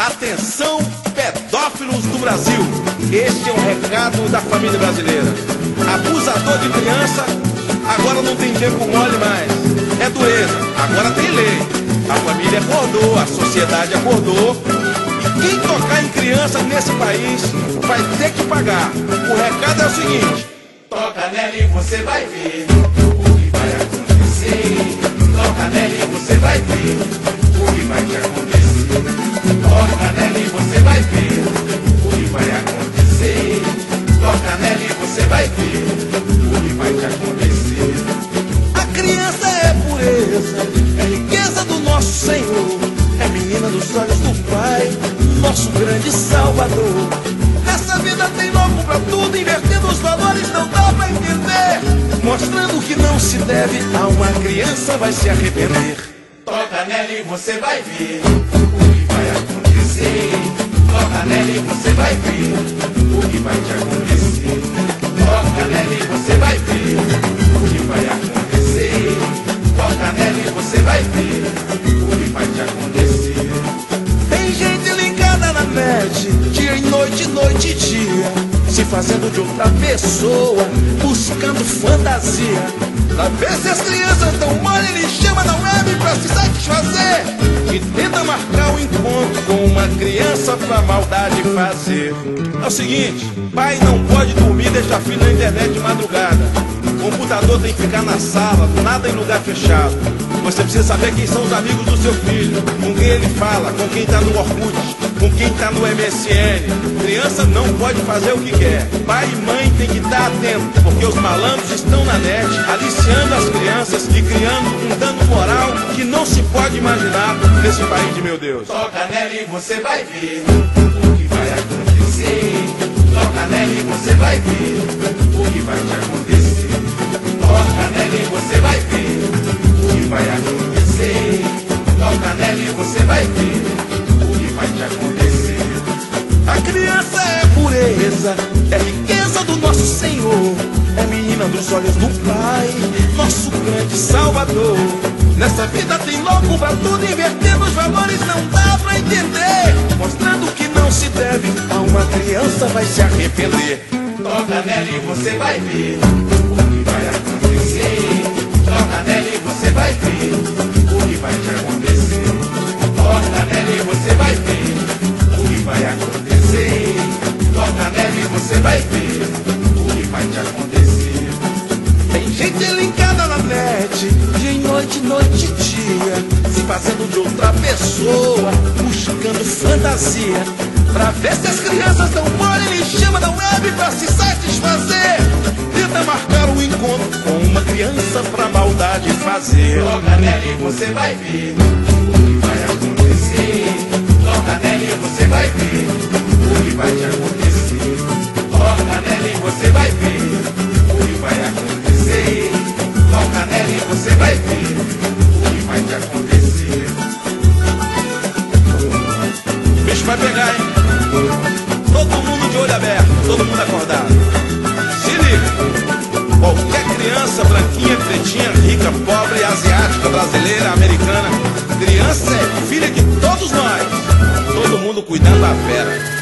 Atenção, pedófilos do Brasil. Este é um recado da família brasileira. Abusador de criança, agora não tem tempo mole mais. É dureza, agora tem lei. A família acordou, a sociedade acordou. E quem tocar em criança nesse país vai ter que pagar. O recado é o seguinte: toca nela e você vai ver o que vai acontecer. Toca nela e você vai ver o que vai te acontecer. Toca nela e você vai ver o que vai acontecer. Toca nela e você vai ver o que vai te acontecer. a criança é pureza, é riqueza do nosso Senhor, é menina dos olhos do Pai, nosso grande Salvador. Nessa vida tem louco pra tudo, invertendo os valores não dá pra entender, mostrando que não se deve a uma criança vai se arrepender. Toca nela e você vai ver o que vai acontecer. Toca nela e você vai ver o que vai te acontecer. Toca nela e você vai ver o que vai acontecer. Toca nela e você vai ver o que vai te acontecer. Tem gente ligada na net, dia e noite, noite e dia, se fazendo de outra pessoa, buscando fantasia. Pra ver se as crianças tão mole, ele chama na web pra se satisfazer e tenta marcar um encontro com uma criança pra maldade fazer. É o seguinte, pai não pode dormir e deixar filho na internet de madrugada. O computador tem que ficar na sala, nada em lugar fechado. Você precisa saber quem são os amigos do seu filho, com quem ele fala, com quem tá no Orkut, com quem tá no MSN. Criança não pode fazer o que quer. Pai e mãe tem que estar atento, porque os malandros estão na net, aliciando as crianças e criando um dano moral que não se pode imaginar nesse país de meu Deus. Toca nela e você vai ver o que vai acontecer. Toca nela e você vai ver o que vai te acontecer. Toca nela e você vai ver o que vai acontecer. Toca nela e você vai ver o que vai te acontecer. A criança é pureza, é riqueza do nosso Senhor, é menina dos olhos do Pai, nosso grande Salvador. Nessa vida tem louco pra tudo, invertendo os valores não dá pra entender, mostrando que não se deve a uma criança vai se arrepender. Toca nela e você vai ver o que vai acontecer. Toca nela e você vai ver o que vai te acontecer. Toca nela e você vai ver o que vai acontecer. Toca nela e você vai ver o que vai te acontecer. Tem gente ligada na net, dia e noite, noite e dia, se fazendo de outra pessoa, buscando fantasia. Pra ver se as crianças dão mole, ele chama da web pra se satisfazer. Tenta marcar um encontro com uma criança pra maldade fazer. Toca nela e você vai ver o que vai acontecer. Toca nela e você vai ver o que vai te acontecer. Toca nela e você vai ver o que vai acontecer. Toca nela e você vai ver o que vai te acontecer. O bicho vai pegar, hein? Todo mundo de olho aberto, todo mundo acordado. Se liga, qualquer criança branquinha, pretinha, rica, pobre, asiática, brasileira, americana, criança é filha de todos nós. Todo mundo cuidando da fera.